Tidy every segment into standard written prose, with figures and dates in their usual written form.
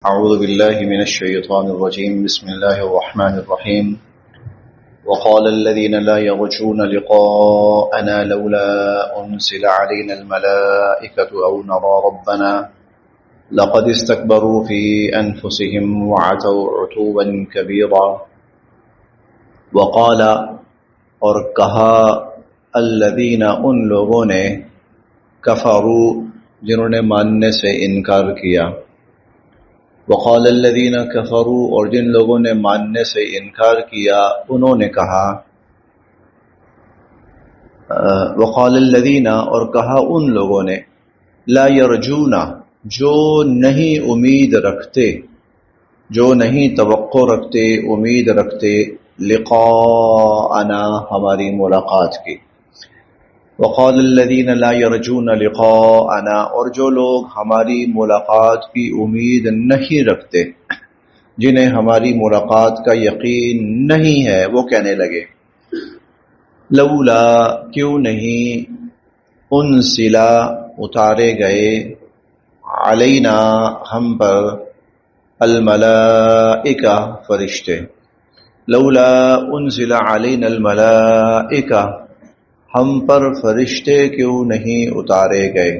أعوذ بالله من الشيطان الرجيم بسم الله الرحمن الرحيم وقال الذين لا يرجون لقاءنا لولا أنزل علينا الملائكة أو نرى ربنا لقد استكبروا في أنفسهم وعتوا عتوا كبيرا وقال اور کہا الذین ان لوگوں نے کفروا جنہوں نے ماننے سے انکار کیا وقال الذین کفروا اور جن لوگوں نے ماننے سے انکار کیا انہوں نے کہا وقال الذین اور کہا ان لوگوں نے لا یرجون جو نہیں امید رکھتے جو نہیں توقع رکھتے امید رکھتے لقاءنا ہماری ملاقات کی وقال الذین لا یرجون لقاءنا اور جو لوگ ہماری ملاقات کی امید نہیں رکھتے جنہیں ہماری ملاقات کا یقین نہیں ہے وہ کہنے لگے لولا کیوں نہیں انزلا اتارے گئے علینا ہم پر الملائکہ فرشتے لولا انزل علینا الملائکہ ہم پر فرشتے کیوں نہیں اتارے گئے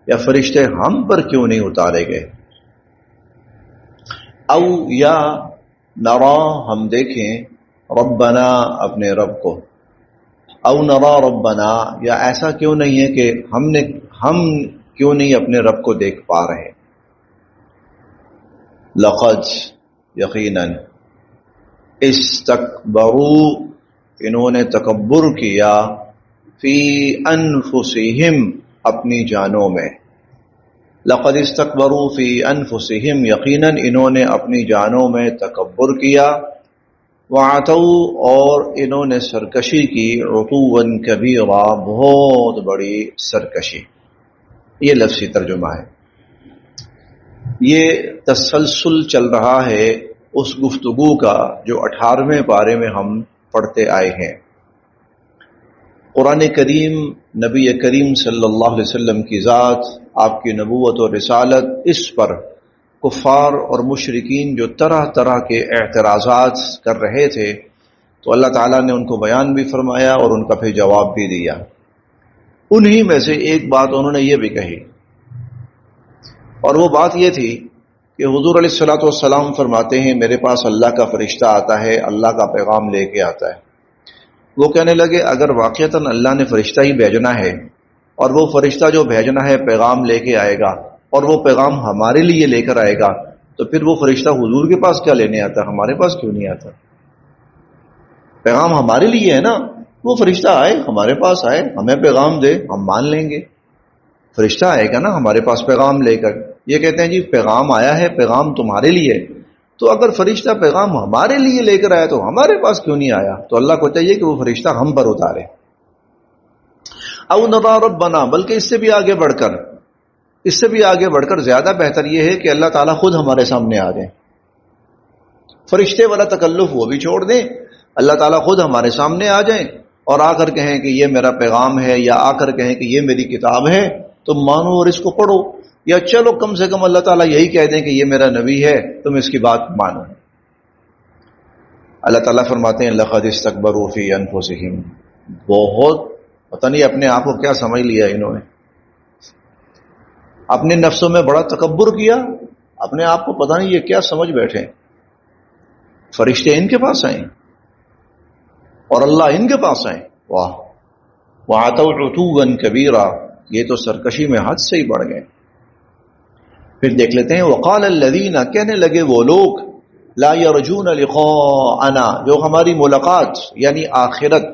یا فرشتے ہم پر کیوں نہیں اتارے گئے او یا نرا ہم دیکھیں ربنا اپنے رب کو او نرا ربنا یا ایسا کیوں نہیں ہے کہ ہم کیوں نہیں اپنے رب کو دیکھ پا رہے لقد یقیناً استکبروا انہوں نے تکبر کیا فی انفسہم اپنی جانوں میں لقد استکبروا فی انفسہم یقیناً انہوں نے اپنی جانوں میں تکبر کیا وعتوا اور انہوں نے سرکشی کی عتوا کبیرا بہت بڑی سرکشی یہ لفظی ترجمہ ہے یہ تسلسل چل رہا ہے اس گفتگو کا جو 18ویں پارے میں ہم پڑھتے آئے ہیں قرآن کریم نبی کریم صلی اللہ علیہ وسلم کی ذات آپ کی نبوت اور رسالت اس پر کفار اور مشرکین جو طرح طرح کے اعتراضات کر رہے تھے تو اللہ تعالیٰ نے ان کو بیان بھی فرمایا اور ان کا پھر جواب بھی دیا انہی میں سے ایک بات انہوں نے یہ بھی کہی اور وہ بات یہ تھی کہ حضور علیہ الصلوۃ والسلام فرماتے ہیں میرے پاس اللہ کا فرشتہ آتا ہے اللہ کا پیغام لے کے آتا ہے وہ کہنے لگے اگر واقعتاً اللہ نے فرشتہ ہی بھیجنا ہے اور وہ فرشتہ جو بھیجنا ہے پیغام لے کے آئے گا اور وہ پیغام ہمارے لیے لے کر آئے گا تو پھر وہ فرشتہ حضور کے پاس کیا لینے آتا ہمارے پاس کیوں نہیں آتا پیغام ہمارے لیے ہے نا وہ فرشتہ آئے ہمارے پاس آئے ہمیں پیغام دے ہم مان لیں گے فرشتہ آئے گا نا ہمارے پاس پیغام لے کر یہ کہتے ہیں جی پیغام آیا ہے پیغام تمہارے لیے تو اگر فرشتہ پیغام ہمارے لیے لے کر آیا تو ہمارے پاس کیوں نہیں آیا تو اللہ کو چاہیے کہ وہ فرشتہ ہم پر اتارے او نرا ربنا بلکہ اس سے بھی آگے بڑھ کر زیادہ بہتر یہ ہے کہ اللہ تعالیٰ خود ہمارے سامنے آ جائیں فرشتے والا تکلف وہ بھی چھوڑ دیں اللہ تعالیٰ خود ہمارے سامنے آ جائیں اور آ کر کہیں کہ یہ میرا پیغام ہے یا آ کر کہیں کہ یہ میری کتاب ہے تم مانو اور اس کو پڑھو یا چلو کم سے کم اللہ تعالیٰ یہی کہہ دیں کہ یہ میرا نبی ہے تم اس کی بات مانو اللہ تعالیٰ فرماتے ہیں لقد استکبروا فی انفسہم بہت پتہ نہیں اپنے آپ کو کیا سمجھ لیا انہوں نے اپنے نفسوں میں بڑا تکبر کیا اپنے آپ کو پتہ نہیں یہ کیا سمجھ بیٹھے فرشتے ان کے پاس آئیں اور اللہ ان کے پاس آئیں واہ وعتوا عتوا کبیرا یہ تو سرکشی میں حد سے ہی بڑھ گئے پھر دیکھ لیتے ہیں وقال الذین کہنے لگے وہ لوگ لا یرجون لقاءنا جو ہماری ملاقات یعنی آخرت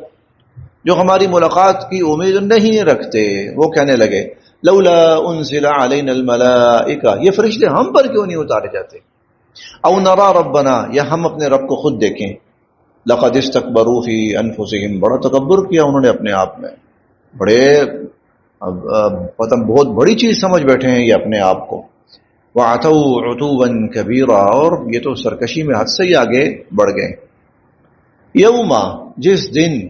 جو ہماری ملاقات کی امید نہیں رکھتے وہ کہنے لگے لولا انزل علینا الملائکہ یہ فرشتے ہم پر کیوں نہیں اتارے جاتے او نرا ربنا یا ہم اپنے رب کو خود دیکھیں لقد استکبروا فی انفسہم بڑا تکبر کیا انہوں نے اپنے آپ میں بہت بڑی چیز سمجھ بیٹھے ہیں یہ اپنے آپ کو وعتوا عتوا کبیرا اور یہ تو سرکشی میں حد سے ہی آگے بڑھ گئے یوم جس دن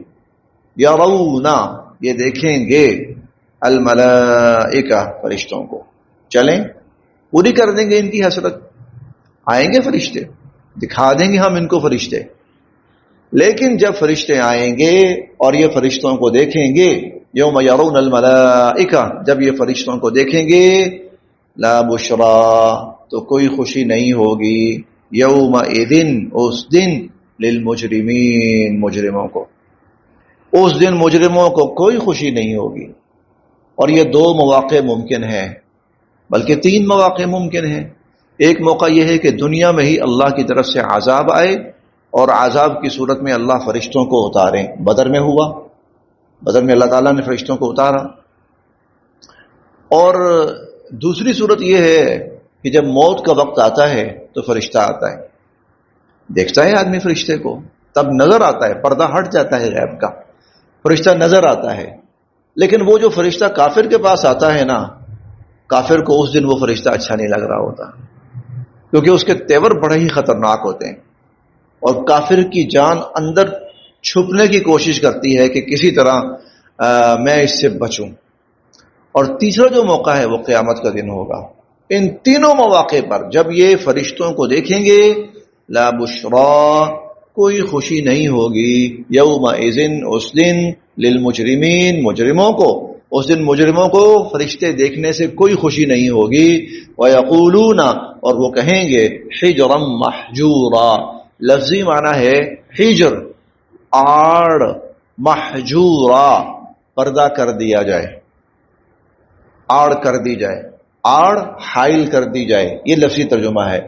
یرونا یہ دیکھیں گے الملائکہ فرشتوں کو، چلیں پوری کر دیں گے ان کی حسرت، آئیں گے فرشتے، دکھا دیں گے ہم ان کو فرشتے، لیکن جب فرشتے آئیں گے اور یہ فرشتوں کو دیکھیں گے، یوم یرون الملائکہ، جب یہ فرشتوں کو دیکھیں گے، لا بشرا، تو کوئی خوشی نہیں ہوگی، یومئذ، اس دن، للمجرمین، مجرموں کو، اس دن مجرموں کو کوئی خوشی نہیں ہوگی۔ اور یہ 2 مواقع ممکن ہیں، بلکہ 3 مواقع ممکن ہیں۔ ایک موقع یہ ہے کہ دنیا میں ہی اللہ کی طرف سے عذاب آئے اور عذاب کی صورت میں اللہ فرشتوں کو اتاریں، بدر میں ہوا، بدر میں اللہ تعالیٰ نے فرشتوں کو اتارا۔ اور دوسری صورت یہ ہے کہ جب موت کا وقت آتا ہے تو فرشتہ آتا ہے، دیکھتا ہے آدمی فرشتے کو، تب نظر آتا ہے، پردہ ہٹ جاتا ہے غیب کا، فرشتہ نظر آتا ہے۔ لیکن وہ جو فرشتہ کافر کے پاس آتا ہے نا، کافر کو اس دن وہ فرشتہ اچھا نہیں لگ رہا ہوتا، کیونکہ اس کے تیور بڑے ہی خطرناک ہوتے ہیں، اور کافر کی جان اندر چھپنے کی کوشش کرتی ہے کہ کسی طرح میں اس سے بچوں۔ اور تیسرا جو موقع ہے وہ قیامت کا دن ہوگا۔ ان تینوں مواقع پر جب یہ فرشتوں کو دیکھیں گے، لا بشرا، کوئی خوشی نہیں ہوگی، یومئذ، اس دن، للمجرمین، مجرموں کو، اس دن مجرموں کو فرشتے دیکھنے سے کوئی خوشی نہیں ہوگی۔ وَيَقُولُونَ، اور وہ کہیں گے، حجرا محجورا، لفظی معنی ہے حجر، آڑ، محجورا، پردہ کر دیا جائے، آڑ کر دی جائے، آڑ حائل کر دی جائے، یہ لفظی ترجمہ ہے۔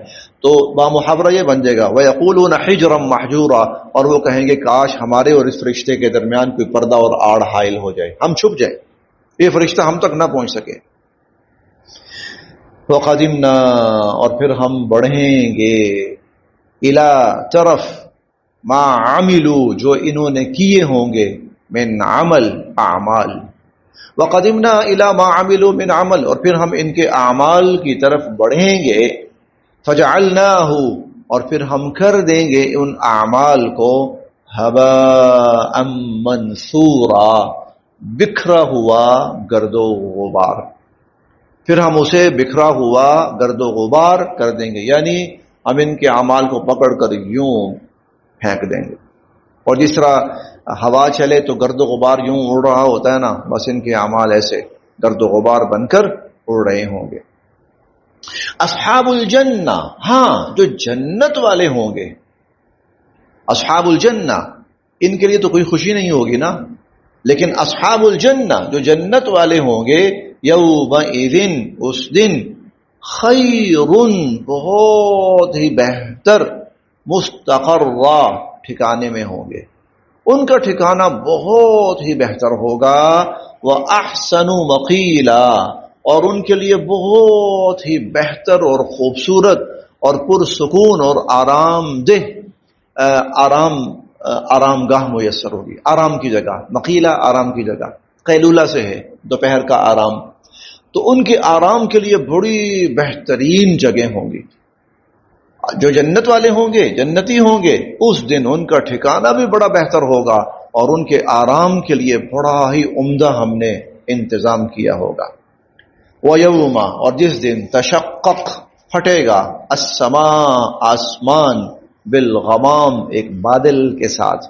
تو بامحاورہ یہ بن جائے گا، وَيَقُولُونَ حِجْرًا مَحْجُورًا، اور وہ کہیں گے کاش ہمارے اور اس فرشتے کے درمیان کوئی پردہ اور آڑ حائل ہو جائے، ہم چھپ جائے، یہ فرشتہ ہم تک نہ پہنچ سکے۔ وَقَدِمْنَا، اور پھر ہم بڑھیں گے، إِلَى طرف، مَا عَمِلُوا، جو انہوں نے کیے ہوں گے، من عمل، اعمال، وَقَدِمْنَا إِلَى مَا عَمِلُوا مِنْ عَمل، اور پھر ہم ان کے اعمال کی طرف بڑھیں گے، فَجَعَلْنَاهُ، اور پھر ہم کر دیں گے ان اعمال کو، هَبَاءً مَنْثُورًا، بکھرا ہوا گرد و غبار، پھر ہم اسے بکھرا ہوا گرد و غبار کر دیں گے، یعنی ہم ان کے اعمال کو پکڑ کر یوں پھینک دیں گے۔ اور جس طرح ہوا چلے تو گرد و غبار یوں اڑ رہا ہوتا ہے نا، بس ان کے اعمال ایسے گرد و غبار بن کر اڑ رہے ہوں گے۔ اصحاب الجنہ، ہاں جو جنت والے ہوں گے، اصحاب الجنہ، ان کے لیے تو کوئی خوشی نہیں ہوگی نا، لیکن اصحاب الجنہ جو جنت والے ہوں گے، یومئذ، اس دن، خیر، بہت ہی بہتر، مستقرا، ٹھکانے میں ہوں گے، ان کا ٹھکانہ بہت ہی بہتر ہوگا، وَأَحْسَنُ مَقِيلًا، اور ان کے لیے بہت ہی بہتر اور خوبصورت اور پرسکون اور آرام دہ آرام گاہ میسر ہوگی، آرام کی جگہ، مقیلہ آرام کی جگہ، قیلولہ سے ہے دوپہر کا آرام، تو ان کے آرام کے لیے بڑی بہترین جگہ ہوں گی۔ جو جنت والے ہوں گے، جنتی ہوں گے، اس دن ان کا ٹھکانہ بھی بڑا بہتر ہوگا اور ان کے آرام کے لیے بڑا ہی عمدہ ہم نے انتظام کیا ہوگا۔ وَيَوْمَ، اور جس دن، تشقق، پھٹے گا، السماء، آسمان، بالغمام، ایک بادل کے ساتھ،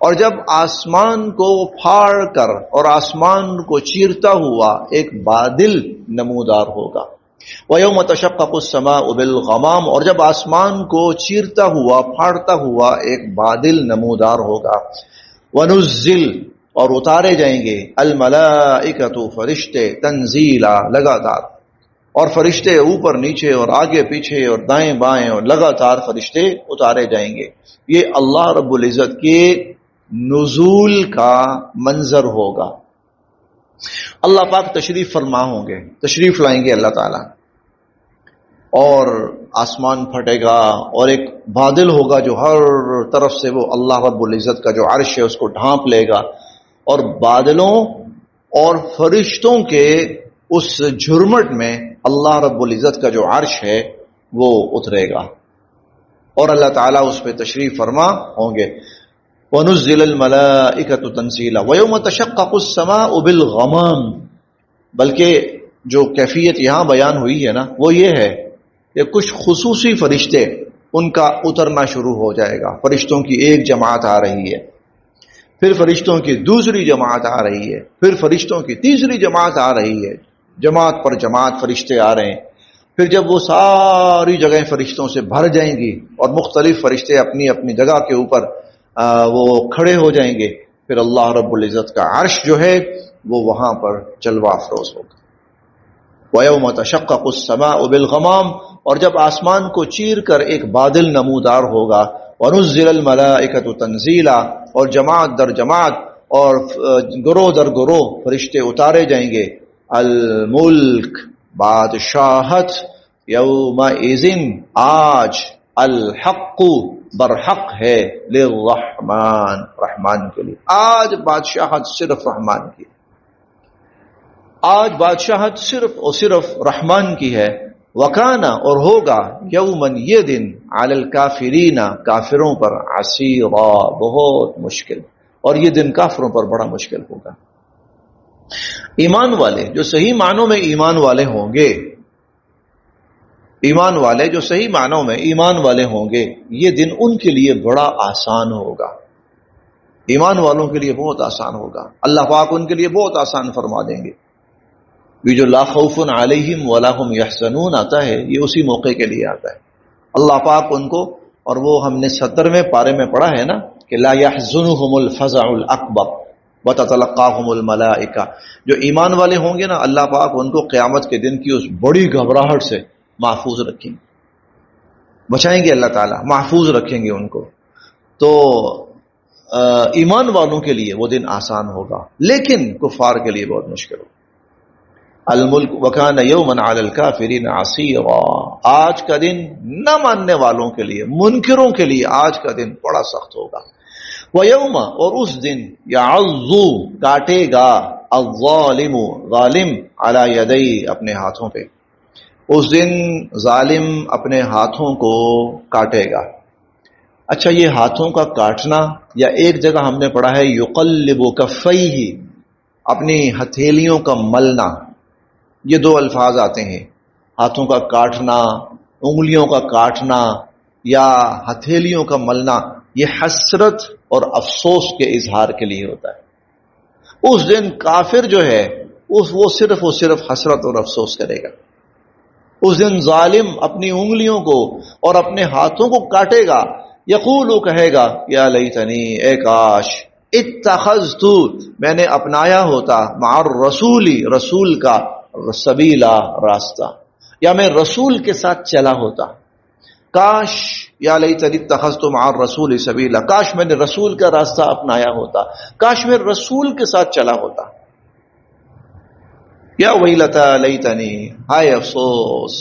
اور جب آسمان کو پھاڑ کر اور آسمان کو چیرتا ہوا ایک بادل نمودار ہوگا۔ وَيَوْمَ تَشَقَّقُ السَّمَاءُ بِالْغَمَامِ، اور جب آسمان کو چیرتا ہوا پھاڑتا ہوا ایک بادل نمودار ہوگا۔ وَنُزِّلْ، اور اتارے جائیں گے، الملائکۃ، فرشتے، تنزیلا، لگاتار، اور فرشتے اوپر نیچے اور آگے پیچھے اور دائیں بائیں اور لگاتار فرشتے اتارے جائیں گے۔ یہ اللہ رب العزت کے نزول کا منظر ہوگا۔ اللہ پاک تشریف فرما ہوں گے، تشریف لائیں گے اللہ تعالیٰ، اور آسمان پھٹے گا اور ایک بادل ہوگا جو ہر طرف سے وہ اللہ رب العزت کا جو عرش ہے اس کو ڈھانپ لے گا، اور بادلوں اور فرشتوں کے اس جھرمٹ میں اللہ رب العزت کا جو عرش ہے وہ اترے گا، اور اللہ تعالیٰ اس پہ تشریف فرما ہوں گے۔ وَنُزِّلَ الْمَلَائِكَةُ تَنزِيلًا وَيَوْمَ تَشَقَّقُ السَّمَاءُ بِالْغَمَامِ، بلکہ جو کیفیت یہاں بیان ہوئی ہے نا وہ یہ ہے کہ کچھ خصوصی فرشتے ان کا اترنا شروع ہو جائے گا. فرشتوں کی ایک جماعت آ رہی ہے، پھر فرشتوں کی دوسری جماعت آ رہی ہے، پھر فرشتوں کی تیسری جماعت آ رہی ہے، جماعت پر جماعت فرشتے آ رہے ہیں. پھر جب وہ ساری جگہیں فرشتوں سے بھر جائیں گی اور مختلف فرشتے اپنی اپنی جگہ کے اوپر وہ کھڑے ہو جائیں گے، پھر اللہ رب العزت کا عرش جو ہے وہ وہاں پر جلوہ افروز ہوگا. وَيَوْمَ تَشَقَّقُ السَّمَاءُ بِالْغَمَامِ، اور جب آسمان کو چیر کر ایک بادل نمودار ہوگا. وَنُزِّلَ الْمَلَائِكَةُ تَنزِيلًا، اور جماعت در جماعت اور گروہ در گروہ فرشتے اتارے جائیں گے. الملک، بادشاہت، یومئذ، آج، الحق، برحق ہے، للرحمن، رحمان کے لیے. آج بادشاہت صرف رحمان کی، آج بادشاہت صرف اور صرف رحمان کی ہے. وکانا، اور ہوگا، یومن، یہ دن، علی الکافرین، کافروں پر، عسیرا، بہت مشکل، اور یہ دن کافروں پر بڑا مشکل ہوگا. ایمان والے جو صحیح معنوں میں ایمان والے ہوں گے، ایمان والے جو صحیح معنوں میں ایمان والے ہوں گے، یہ دن ان کے لیے بڑا آسان ہوگا. ایمان والوں کے لیے بہت آسان ہوگا، اللہ پاک ان کے لیے بہت آسان فرما دیں گے. یہ جو لا خوف علیہم ولا هم یحزنون آتا ہے، یہ اسی موقع کے لیے آتا ہے. اللہ پاک ان کو، اور وہ ہم نے 70ویں پارے میں پڑھا ہے نا کہ لا يحزنهم الفزع الاکبر وتتلقاهم الملائکہ. جو ایمان والے ہوں گے نا، اللہ پاک ان کو قیامت کے دن کی اس بڑی گھبراہٹ سے محفوظ رکھیں گے، بچائیں گے اللہ تعالیٰ، محفوظ رکھیں گے ان کو. تو ایمان والوں کے لیے وہ دن آسان ہوگا، لیکن کفار کے لیے بہت مشکل ہوگا. الملک وکان یوما علی الکافرین عسیرا، آج کا دن نہ ماننے والوں کے لیے، منکروں کے لیے آج کا دن بڑا سخت ہوگا. ویوم، اور اس دن، یعض، کاٹے گا، الظالم، ظالم، علی یدی، اپنے ہاتھوں پہ. اس دن ظالم اپنے ہاتھوں کو کاٹے گا. اچھا، یہ ہاتھوں کا کاٹنا، یا ایک جگہ ہم نے پڑھا ہے یقلب کفیہ، اپنی ہتھیلیوں کا ملنا. یہ دو الفاظ آتے ہیں، ہاتھوں کا کاٹنا، انگلیوں کا کاٹنا، یا ہتھیلیوں کا ملنا. یہ حسرت اور افسوس کے اظہار کے لیے ہوتا ہے. اس دن کافر جو ہے وہ صرف حسرت اور افسوس کرے گا. اس دن ظالم اپنی انگلیوں کو اور اپنے ہاتھوں کو کاٹے گا. یقول، کہے گا، یا لیتنی، اے کاش، اتخذت، میں نے اپنایا ہوتا، مع الرسول، رسول کا، سبیلا، راستہ، یا میں رسول کے ساتھ چلا ہوتا. کاش، یا لیتنی اتخذت مع الرسول سبیلا، کاش میں نے رسول کا راستہ اپنایا ہوتا، کاش میں رسول کے ساتھ چلا ہوتا. یا ویلتا لیتنی، ہائے افسوس،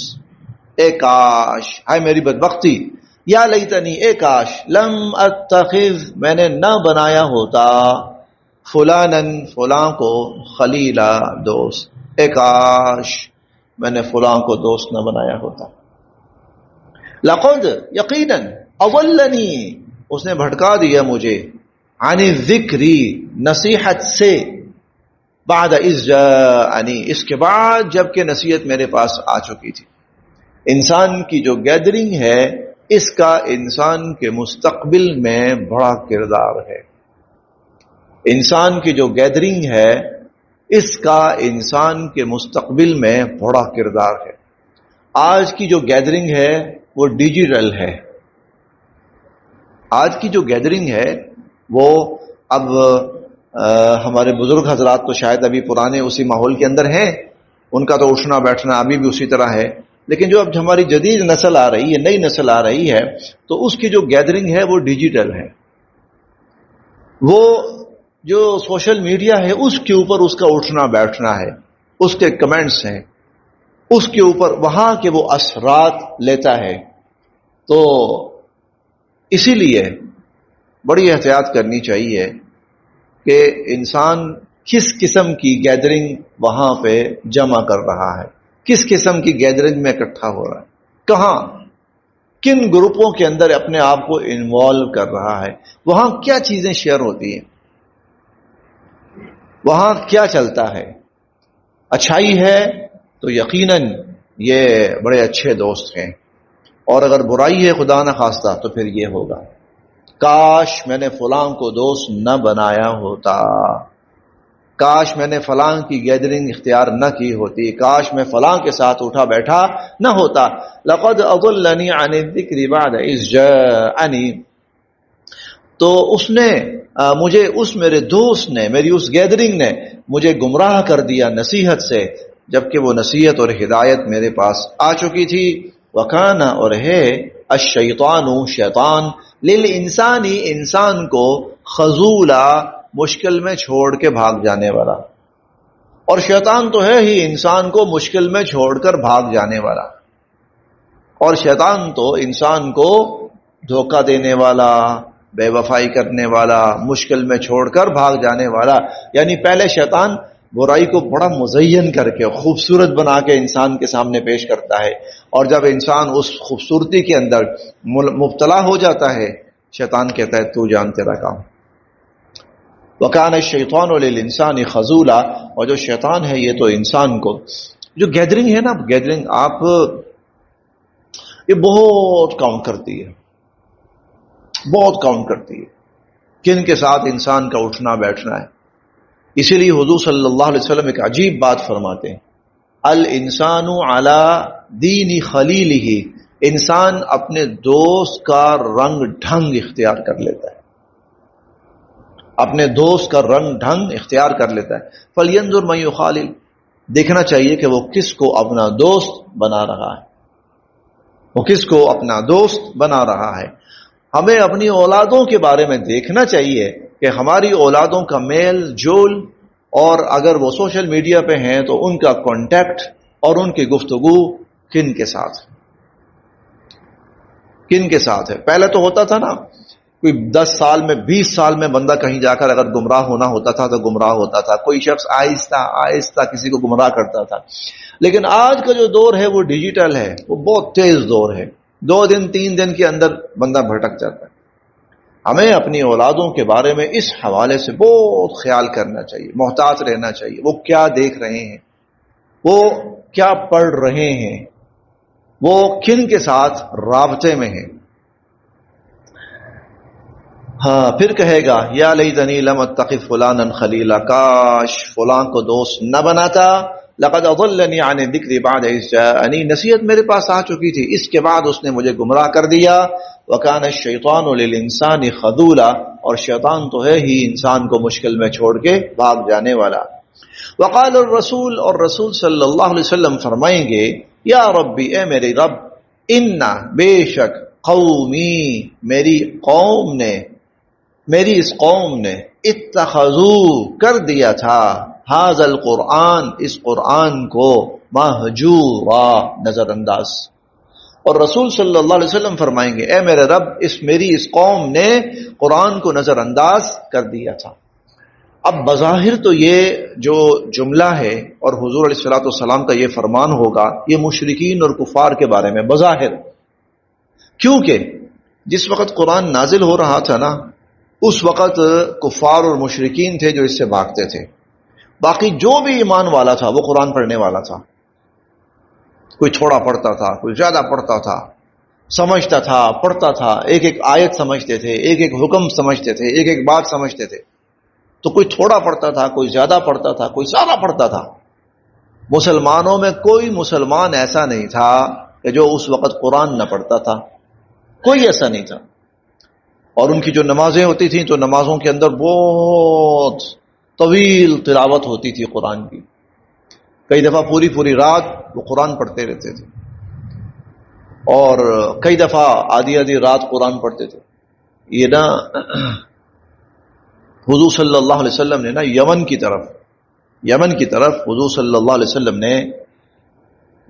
اے کاش، ہائے میری بدبختی. یا لیتنی، اے کاش، لم اتخذ، میں نے نہ بنایا ہوتا، فلانن، فلاں کو، خلیلا، دوست. اے کاش میں نے فلاں کو دوست نہ بنایا ہوتا. لقد، یقیناً، اولنی، اس نے بھٹکا دیا مجھے، عن الذکری، نصیحت سے، بعد اذ جاءنی، اس کے بعد جب کہ نصیحت میرے پاس آ چکی تھی. انسان کی جو گیدرنگ ہے، اس کا انسان کے مستقبل میں بڑا کردار ہے. انسان کی جو گیدرنگ ہے، اس کا انسان کے مستقبل میں بڑا کردار ہے. آج کی جو گیدرنگ ہے وہ ڈیجیٹل ہے. آج کی جو گیدرنگ ہے وہ اب ہمارے بزرگ حضرات تو شاید ابھی پرانے اسی ماحول کے اندر ہیں، ان کا تو اٹھنا بیٹھنا ابھی بھی اسی طرح ہے. لیکن جو اب ہماری جدید نسل آ رہی ہے، نئی نسل آ رہی ہے، تو اس کی جو گیدرنگ ہے وہ ڈیجیٹل ہے. وہ جو سوشل میڈیا ہے اس کے اوپر اس کا اٹھنا بیٹھنا ہے، اس کے کمنٹس ہیں، اس کے اوپر وہاں کے وہ اثرات لیتا ہے. تو اسی لیے بڑی احتیاط کرنی چاہیے کہ انسان کس قسم کی گیدرنگ وہاں پہ جمع کر رہا ہے، کس قسم کی گیدرنگ میں اکٹھا ہو رہا ہے، کہاں، کن گروپوں کے اندر اپنے آپ کو انوالو کر رہا ہے، وہاں کیا چیزیں شیئر ہوتی ہیں، وہاں کیا چلتا ہے. اچھائی ہے تو یقیناً یہ بڑے اچھے دوست ہیں، اور اگر برائی ہے خدا نہ خواستہ تو پھر یہ ہوگا، کاش میں نے فلاں کو دوست نہ بنایا ہوتا، کاش میں نے فلاں کی گیدرنگ اختیار نہ کی ہوتی، کاش میں فلاں کے ساتھ اٹھا بیٹھا نہ ہوتا۔ لقد اضلنی عن الذکر بعد اذ جاءنی، تو اس نے مجھے، اس میرے دوست نے، میری اس گیدرنگ نے مجھے گمراہ کر دیا نصیحت سے، جبکہ وہ نصیحت اور ہدایت میرے پاس آ چکی تھی۔ وکانا، اور ہے، الشیطان، شیطان، للانسانی، انسان کو، خذولا، مشکل میں چھوڑ کے بھاگ جانے والا، اور شیطان تو ہے ہی انسان کو مشکل میں چھوڑ کر بھاگ جانے والا، اور شیطان تو انسان کو دھوکہ دینے والا، بے وفائی کرنے والا، مشکل میں چھوڑ کر بھاگ جانے والا۔ یعنی پہلے شیطان برائی کو بڑا مزین کر کے، خوبصورت بنا کے انسان کے سامنے پیش کرتا ہے، اور جب انسان اس خوبصورتی کے اندر مبتلا ہو جاتا ہے، شیطان کہتا ہے تو جان تیرا کام۔ وَكَانَ الشَّيْطَانُ لِلْإِنسَانِ خَذُولًا، اور جو شیطان ہے یہ تو انسان کو، جو گیدرنگ ہے نا، گیدرنگ آپ یہ بہت کاؤنٹ کرتی ہے، بہت کاؤنٹ کرتی ہے، کن کے ساتھ انسان کا اٹھنا بیٹھنا ہے۔ اسی لیے حضور صلی اللہ علیہ وسلم ایک عجیب بات فرماتے ہیں، الانسان علی دین خلیلہ، انسان اپنے دوست کا رنگ ڈھنگ اختیار کر لیتا ہے، اپنے دوست کا رنگ ڈھنگ اختیار کر لیتا ہے۔ فَلْيَنْظُرْ مَنْ يُخَالِلُ، دیکھنا چاہیے کہ وہ کس کو اپنا دوست بنا رہا ہے، وہ کس کو اپنا دوست بنا رہا ہے۔ ہمیں اپنی اولادوں کے بارے میں دیکھنا چاہیے کہ ہماری اولادوں کا میل جول، اور اگر وہ سوشل میڈیا پہ ہیں تو ان کا کانٹیکٹ اور ان کی گفتگو کن کے ساتھ، کن کے ساتھ ہے۔ پہلے تو ہوتا تھا نا، کوئی 10 سال میں 20 سال میں بندہ کہیں جا کر اگر گمراہ ہونا ہوتا تھا تو گمراہ ہوتا تھا، کوئی شخص آہستہ آہستہ کسی کو گمراہ کرتا تھا۔ لیکن آج کا جو دور ہے وہ ڈیجیٹل ہے، وہ بہت تیز دور ہے، 2 دن 3 دن کے اندر بندہ بھٹک جاتا ہے۔ ہمیں اپنی اولادوں کے بارے میں اس حوالے سے بہت خیال کرنا چاہیے، محتاط رہنا چاہیے، وہ کیا دیکھ رہے ہیں، وہ کیا پڑھ رہے ہیں، وہ کن کے ساتھ رابطے میں ہیں۔ ہاں، پھر کہے گا یا لیتنی لم اتخذ فلانا خلیلا، کاش فلاں کو دوست نہ بناتا، لقد اضلنی عن الذکر بعد اذ جاءنی، نصیحت میرے پاس آ چکی تھی، اس کے بعد اس نے مجھے گمراہ کر دیا۔ وکان الشیطان للانسان خذولا، اور شیطان تو ہے ہی انسان کو مشکل میں چھوڑ کے بھاگ جانے والا۔ وقال الرسول، اور رسول صلی اللہ علیہ وسلم فرمائیں گے، یا ربی، اے میرے رب، ان، بے شک، قومی، میری قوم نے، میری اس قوم نے، اتخذو، کر دیا تھا، ھذا القرآن، اس قرآن کو، مہجورا، نظر انداز۔ اور رسول صلی اللہ علیہ وسلم فرمائیں گے، اے میرے رب، میری اس قوم نے قرآن کو نظر انداز کر دیا تھا۔ اب بظاہر تو یہ جو جملہ ہے اور حضور علیہ الصلوۃ والسلام کا یہ فرمان ہوگا، یہ مشرکین اور کفار کے بارے میں بظاہر، کیونکہ جس وقت قرآن نازل ہو رہا تھا نا، اس وقت کفار اور مشرکین تھے جو اس سے بھاگتے تھے، باقی جو بھی ایمان والا تھا وہ قرآن پڑھنے والا تھا، کوئی تھوڑا پڑھتا تھا، کوئی زیادہ پڑھتا تھا، سمجھتا تھا، پڑھتا تھا، ایک ایک آیت سمجھتے تھے، ایک ایک حکم سمجھتے تھے، ایک ایک بات سمجھتے تھے، تو کوئی تھوڑا پڑھتا تھا، کوئی زیادہ پڑھتا تھا، کوئی سارا پڑھتا تھا۔ مسلمانوں میں کوئی مسلمان ایسا نہیں تھا کہ جو اس وقت قرآن نہ پڑھتا تھا، کوئی ایسا نہیں تھا۔ اور ان کی جو نمازیں ہوتی تھیں تو نمازوں کے اندر بہت طویل تلاوت ہوتی تھی قرآن کی، کئی دفعہ پوری پوری رات وہ قرآن پڑھتے رہتے تھے، اور کئی دفعہ آدھی آدھی رات قرآن پڑھتے تھے۔ یہ نا حضور صلی اللہ علیہ وسلم نے نا یمن کی طرف حضور صلی اللہ علیہ وسلم نے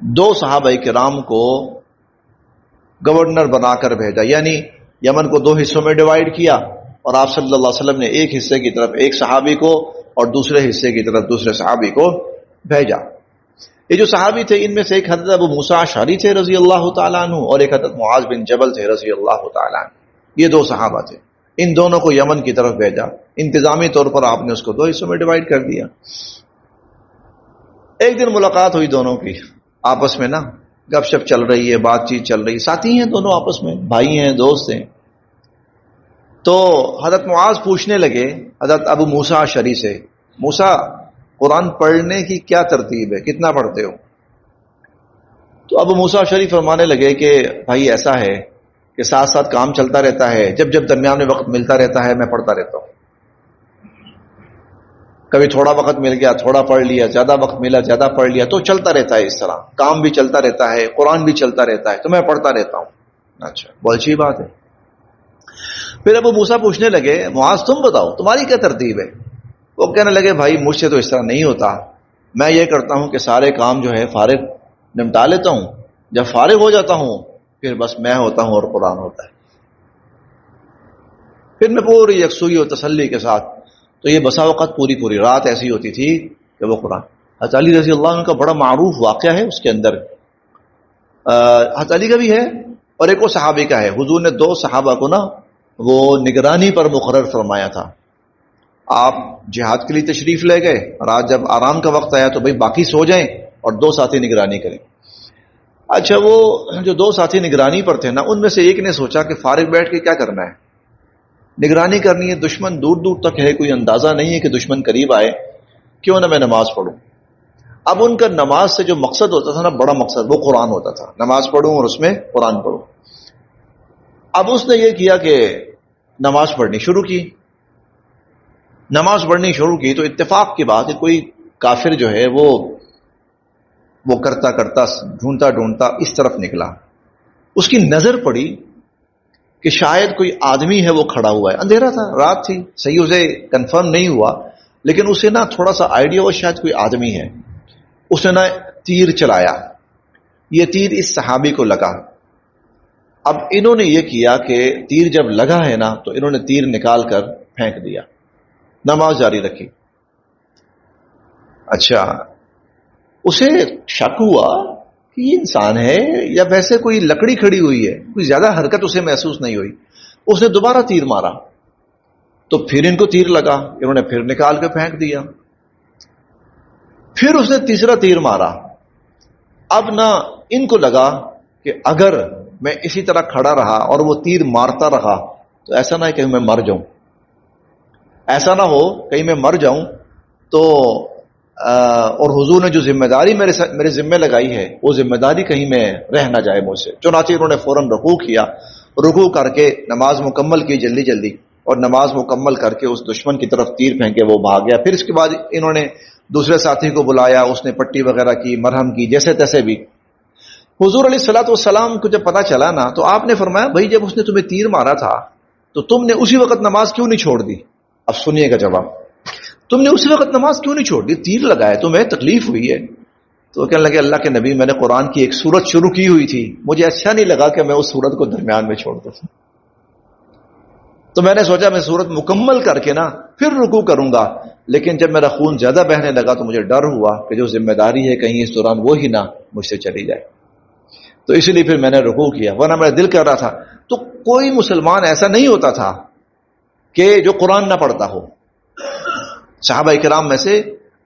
2 صحابہ کرام کو گورنر بنا کر بھیجا، یعنی یمن کو 2 حصوں میں ڈیوائیڈ کیا، اور آپ صلی اللہ علیہ وسلم نے ایک حصے کی طرف ایک صحابی کو اور دوسرے حصے کی طرف دوسرے صحابی کو بھیجا۔ یہ جو صحابی تھے ان میں سے ایک حضرت ابو موسیٰ اشعری تھے رضی اللہ تعالیٰ عنہ، اور ایک حضرت معاذ بن جبل تھے رضی اللہ تعالیٰ عنہ، یہ 2 صحابہ تھے۔ ان دونوں کو یمن کی طرف بھیجا، انتظامی طور پر آپ نے اس کو 2 حصوں میں ڈیوائیڈ کر دیا۔ ایک دن ملاقات ہوئی دونوں کی آپس میں نا، گپ شپ چل رہی ہے، بات چیت چل رہی ہے، ساتھی ہیں دونوں آپس میں، بھائی ہیں، دوست ہیں. تو حضرت معاذ پوچھنے لگے حضرت ابو موسیٰ اشعری سے، موسیٰ قرآن پڑھنے کی کیا ترتیب ہے، کتنا پڑھتے ہو؟ تو ابو موسیٰ اشعری فرمانے لگے کہ بھائی ایسا ہے کہ ساتھ ساتھ کام چلتا رہتا ہے، جب جب درمیان میں وقت ملتا رہتا ہے میں پڑھتا رہتا ہوں. کبھی تھوڑا وقت مل گیا تھوڑا پڑھ لیا، زیادہ وقت ملا زیادہ پڑھ لیا، تو چلتا رہتا ہے. اس طرح کام بھی چلتا رہتا ہے، قرآن بھی چلتا رہتا ہے، تو میں پڑھتا رہتا ہوں. اچھا، بہت اچھی بات ہے. پھر ابو موسیٰ پوچھنے لگے معاذ تم بتاؤ تمہاری کیا ترتیب ہے؟ وہ کہنے لگے بھائی مجھ سے تو اس طرح نہیں ہوتا، میں یہ کرتا ہوں کہ سارے کام جو ہے فارغ نمٹا لیتا ہوں، جب فارغ ہو جاتا ہوں پھر بس میں ہوتا ہوں اور قرآن ہوتا ہے. پھر میں پوری یکسوئی اور تسلی کے ساتھ، تو یہ بسا وقت پوری رات ایسی ہوتی تھی کہ وہ قرآن. حضرت علی رضی اللہ عنہ کا بڑا معروف واقعہ ہے اس کے اندر، حضرت علی کا بھی ہے اور ایک وہ صحابی کا ہے. حضور نے 2 صحابہ کو نا وہ نگرانی پر مقرر فرمایا تھا. آپ جہاد کے لیے تشریف لے گئے اور آج جب آرام کا وقت آیا تو بھائی باقی سو جائیں اور 2 ساتھی نگرانی کریں. اچھا، وہ جو 2 ساتھی نگرانی پر تھے نا، ان میں سے ایک نے سوچا کہ فارغ بیٹھ کے کیا کرنا ہے، نگرانی کرنی ہے، دشمن دور دور تک ہے، کوئی اندازہ نہیں ہے کہ دشمن قریب آئے، کیوں نہ میں نماز پڑھوں. اب ان کا نماز سے جو مقصد ہوتا تھا نا، بڑا مقصد، وہ قرآن ہوتا تھا، نماز پڑھوں اور اس میں قرآن پڑھوں. اب اس نے یہ کیا کہ نماز پڑھنی شروع کی. نماز پڑھنی شروع کی تو اتفاق کی بات ہے کوئی کافر جو ہے وہ کرتا کرتا ڈھونڈتا اس طرف نکلا. اس کی نظر پڑی کہ شاید کوئی آدمی ہے وہ کھڑا ہوا ہے. اندھیرا تھا، رات تھی، صحیح اسے کنفرم نہیں ہوا، لیکن اسے نا تھوڑا سا آئیڈیا ہوا شاید کوئی آدمی ہے. اس نے نا تیر چلایا، یہ تیر اس صحابی کو لگا. اب انہوں نے یہ کیا کہ تیر جب لگا ہے نا تو انہوں نے تیر نکال کر پھینک دیا، نماز جاری رکھی. اچھا، اسے شک ہوا کہ یہ انسان ہے یا ویسے کوئی لکڑی کھڑی ہوئی ہے، کوئی زیادہ حرکت اسے محسوس نہیں ہوئی. اس نے دوبارہ تیر مارا تو پھر ان کو تیر لگا، انہوں نے پھر نکال کے پھینک دیا. پھر اس نے تیسرا تیر مارا. اب نہ ان کو لگا کہ اگر میں اسی طرح کھڑا رہا اور وہ تیر مارتا رہا تو ایسا نہ ہے کہ میں مر جاؤں، ایسا نہ ہو کہیں میں مر جاؤں تو اور حضور نے جو ذمہ داری میرے ذمہ لگائی ہے وہ ذمہ داری کہیں میں رہ نہ جائے مجھ سے. چنانچہ انہوں نے فوراً رکوع کیا، رکوع کر کے نماز مکمل کی جلدی اور نماز مکمل کر کے اس دشمن کی طرف تیر پھینکے وہ بھاگ گیا. پھر اس کے بعد انہوں نے دوسرے ساتھی کو بلایا، اس نے پٹی وغیرہ کی، مرہم کی، جیسے تیسے بھی. حضور علیہ الصلوۃ والسلام کو جب پتا چلا نا تو آپ نے فرمایا بھائی جب اس نے تمہیں تیر مارا تھا تو تم نے اسی وقت نماز کیوں نہیں چھوڑ دی؟ اب سنیے گا جواب، تم نے اسی وقت نماز کیوں نہیں چھوڑ دی؟ تیر لگا ہے، تمہیں تکلیف ہوئی ہے. تو کہنے لگے اللہ کے نبی میں نے قرآن کی ایک سورت شروع کی ہوئی تھی، مجھے اچھا نہیں لگا کہ میں اس سورت کو درمیان میں چھوڑ دوں، تو میں نے سوچا میں سورت مکمل کر کے نا پھر رکوع کروں گا. لیکن جب میرا خون زیادہ بہنے لگا تو مجھے ڈر ہوا کہ جو ذمہ داری ہے کہیں اس دوران وہی نہ مجھ سے چلی جائے، تو اسی لیے پھر میں نے رکوع کیا، ورنہ میرا دل کر رہا تھا. تو کوئی مسلمان ایسا نہیں ہوتا تھا کہ جو قرآن نہ پڑھتا ہو. صحابہ کرام میں سے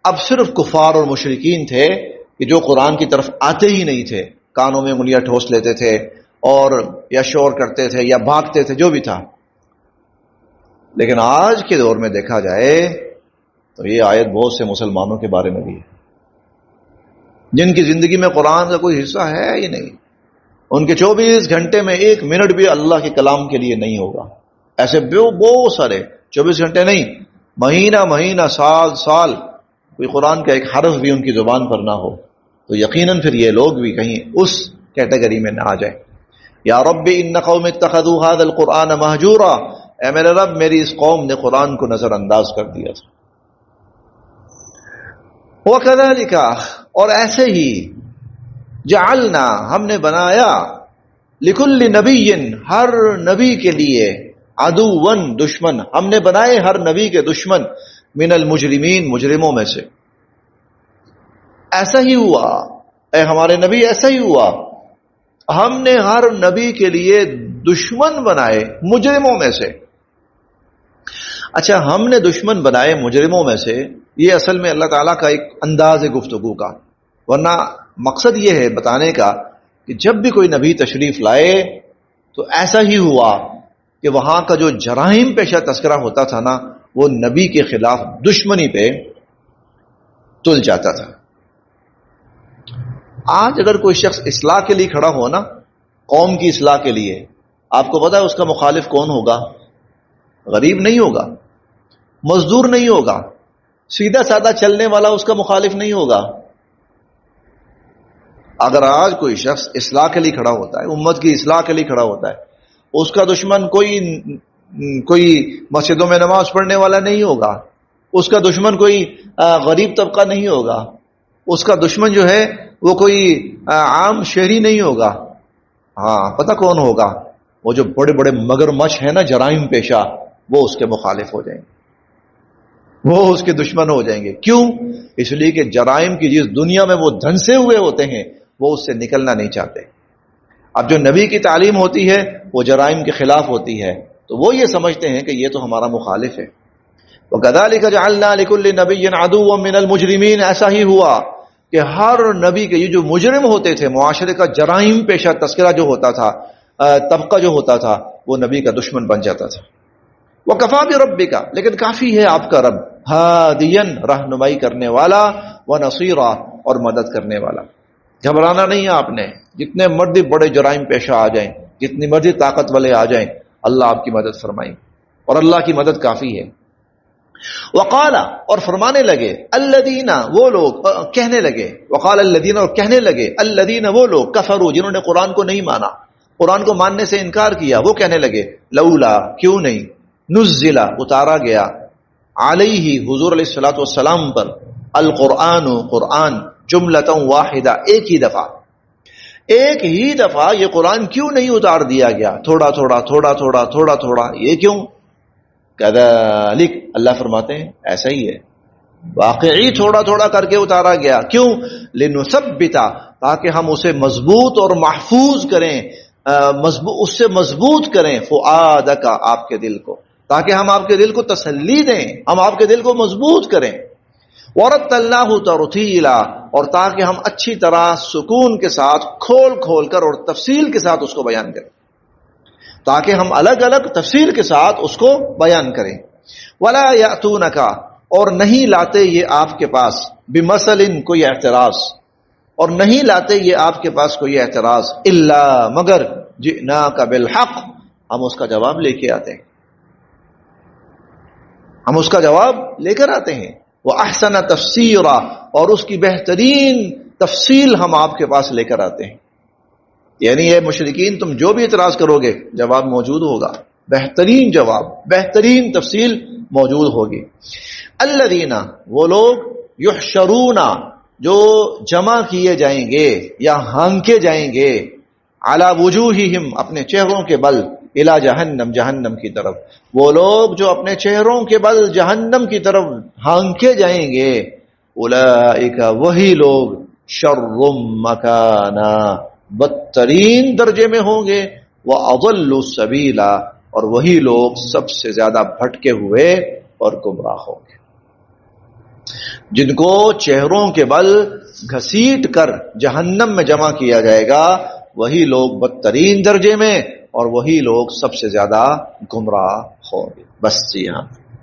اب صرف کفار اور مشرکین تھے کہ جو قرآن کی طرف آتے ہی نہیں تھے، کانوں میں انگلیاں ٹھوس لیتے تھے اور یا شور کرتے تھے یا بھاگتے تھے، جو بھی تھا. لیکن آج کے دور میں دیکھا جائے تو یہ آیت بہت سے مسلمانوں کے بارے میں بھی ہے جن کی زندگی میں قرآن کا کوئی حصہ ہے ہی نہیں. ان کے 24 گھنٹے میں 1 منٹ بھی اللہ کے کلام کے لیے نہیں ہوگا. ایسے بہت سارے 24 گھنٹے نہیں، مہینہ سال کوئی قرآن کا ایک حرف بھی ان کی زبان پر نہ ہو، تو یقیناً پھر یہ لوگ بھی کہیں اس کیٹیگری میں نہ آ جائیں. یا رب ان قوم اتخذوا هذا القرآن مہجورا، اے میرے رب میری اس قوم نے قرآن کو نظر انداز کر دیا تھا. وَكَذَلِكَ، اور ایسے ہی جعلنا، ہم نے بنایا، لِكُلِّ نَبِيٍّ، ہر نبی کے لیے، عدوًا، دشمن، ہم نے بنائے ہر نبی کے دشمن، من المجرمین، مجرموں میں سے. ایسا ہی ہوا اے ہمارے نبی، ایسا ہی ہوا، ہم نے ہر نبی کے لیے دشمن بنائے مجرموں میں سے. اچھا، ہم نے دشمن بنائے مجرموں میں سے، یہ اصل میں اللہ تعالیٰ کا ایک انداز ہے گفتگو کا، ورنہ مقصد یہ ہے بتانے کا کہ جب بھی کوئی نبی تشریف لائے تو ایسا ہی ہوا کہ وہاں کا جو جرائم پیشہ تذکرہ ہوتا تھا نا، وہ نبی کے خلاف دشمنی پہ تل جاتا تھا۔ آج اگر کوئی شخص اصلاح کے لیے کھڑا ہو نا، قوم کی اصلاح کے لیے، آپ کو پتا ہے اس کا مخالف کون ہوگا؟ غریب نہیں ہوگا، مزدور نہیں ہوگا، سیدھا سادہ چلنے والا اس کا مخالف نہیں ہوگا۔ اگر آج کوئی شخص اصلاح کے لیے کھڑا ہوتا ہے، امت کی اصلاح کے لیے کھڑا ہوتا ہے، اس کا دشمن کوئی مسجدوں میں نماز پڑھنے والا نہیں ہوگا، اس کا دشمن کوئی غریب طبقہ نہیں ہوگا، اس کا دشمن جو ہے وہ کوئی عام شہری نہیں ہوگا۔ ہاں، پتہ کون ہوگا؟ وہ جو بڑے بڑے مگرمچھ ہیں نا جرائم پیشہ، وہ اس کے مخالف ہو جائیں گے، وہ اس کے دشمن ہو جائیں گے۔ کیوں؟ اس لیے کہ جرائم کی جس دنیا میں وہ دھنسے ہوئے ہوتے ہیں وہ اس سے نکلنا نہیں چاہتے۔ اب جو نبی کی تعلیم ہوتی ہے وہ جرائم کے خلاف ہوتی ہے، تو وہ یہ سمجھتے ہیں کہ یہ تو ہمارا مخالف ہے۔ وَكَذَلِكَ جَعَلْنَا لِكُلِّ نَبِيٍّ عَدُوًّا مِّنَ الْمُجْرِمِينَ، ایسا ہی ہوا کہ ہر نبی کے یہ جو مجرم ہوتے تھے، معاشرے کا جرائم پیشہ تذکرہ جو ہوتا تھا، طبقہ جو ہوتا تھا، وہ نبی کا دشمن بن جاتا تھا۔ وَكَفَىٰ بِرَبِّكَ، لیکن کافی ہے آپ کا رب، ہادیًا، رہنمائی کرنے والا، وَنَصِيرًا، اور مدد کرنے والا۔ گھبرانا نہیں ہے آپ نے، جتنے مرضی بڑے جرائم پیشہ آ جائیں، جتنی مرضی طاقت والے آ جائیں، اللہ آپ کی مدد فرمائیں، اور اللہ کی مدد کافی ہے۔ وقال، اور فرمانے لگے، الذین، وہ لوگ کہنے لگے، وقال الذین، اور کہنے لگے، الذین، وہ لوگ، کفروا، جنہوں نے قرآن کو نہیں مانا، قرآن کو ماننے سے انکار کیا، وہ کہنے لگے، لولا، کیوں نہیں، نزل، اتارا گیا، علیہ، حضور علیہ الصلوۃ والسلام پر، القرآن، قرآن، جملۃ واحدہ، ایک ہی دفعہ، ایک ہی دفعہ یہ قرآن کیوں نہیں اتار دیا گیا، تھوڑا تھوڑا تھوڑا تھوڑا تھوڑا تھوڑا، یہ کیوں؟ کذالک، اللہ فرماتے ہیں ایسا ہی ہے، واقعی تھوڑا تھوڑا کر کے اتارا گیا۔ کیوں؟ لنثبت، تاکہ ہم اسے مضبوط اور محفوظ کریں، اس سے مضبوط کریں، فؤادک، آپ کے دل کو، تاکہ ہم آپ کے دل کو تسلی دیں، ہم آپ کے دل کو مضبوط کریں، ورتلناہ ترتیلا، اور تاکہ ہم اچھی طرح سکون کے ساتھ کھول کھول کر اور تفصیل کے ساتھ اس کو بیان کریں، تاکہ ہم الگ الگ تفصیل کے ساتھ اس کو بیان کریں۔ ولا یاتونک، اور نہیں لاتے یہ آپ کے پاس، بمثل، کوئی اعتراض، اور نہیں لاتے یہ آپ کے پاس کوئی اعتراض، الا، مگر، جئناک بالحق، ہم اس کا جواب لے کے آتے ہیں، ہم اس کا جواب لے کر آتے ہیں، وَأَحْسَنَ تَفْسِيرًا، اور اس کی بہترین تفصیل ہم آپ کے پاس لے کر آتے ہیں۔ یعنی یہ مشرکین تم جو بھی اعتراض کرو گے جواب موجود ہوگا، بہترین جواب، بہترین تفصیل موجود ہوگی۔ الذین، وہ لوگ، یحشرون، جو جمع کیے جائیں گے یا ہانکے جائیں گے، علی وجوہہم، اپنے چہروں کے بل، الی جہنم، جہنم کی طرف، وہ لوگ جو اپنے چہروں کے بل جہنم کی طرف ہانکے جائیں گے، اولئک، وہی لوگ، شر مکانا، بدترین درجے میں ہوں گے، وَأَضَلُّ سَبِيلًا، اور وہی لوگ سب سے زیادہ بھٹکے ہوئے اور گمراہ ہوں گے۔ جن کو چہروں کے بل گھسیٹ کر جہنم میں جمع کیا جائے گا، وہی لوگ بدترین درجے میں، اور وہی لوگ سب سے زیادہ گمراہ ہوں گے۔ بس جی ہاں۔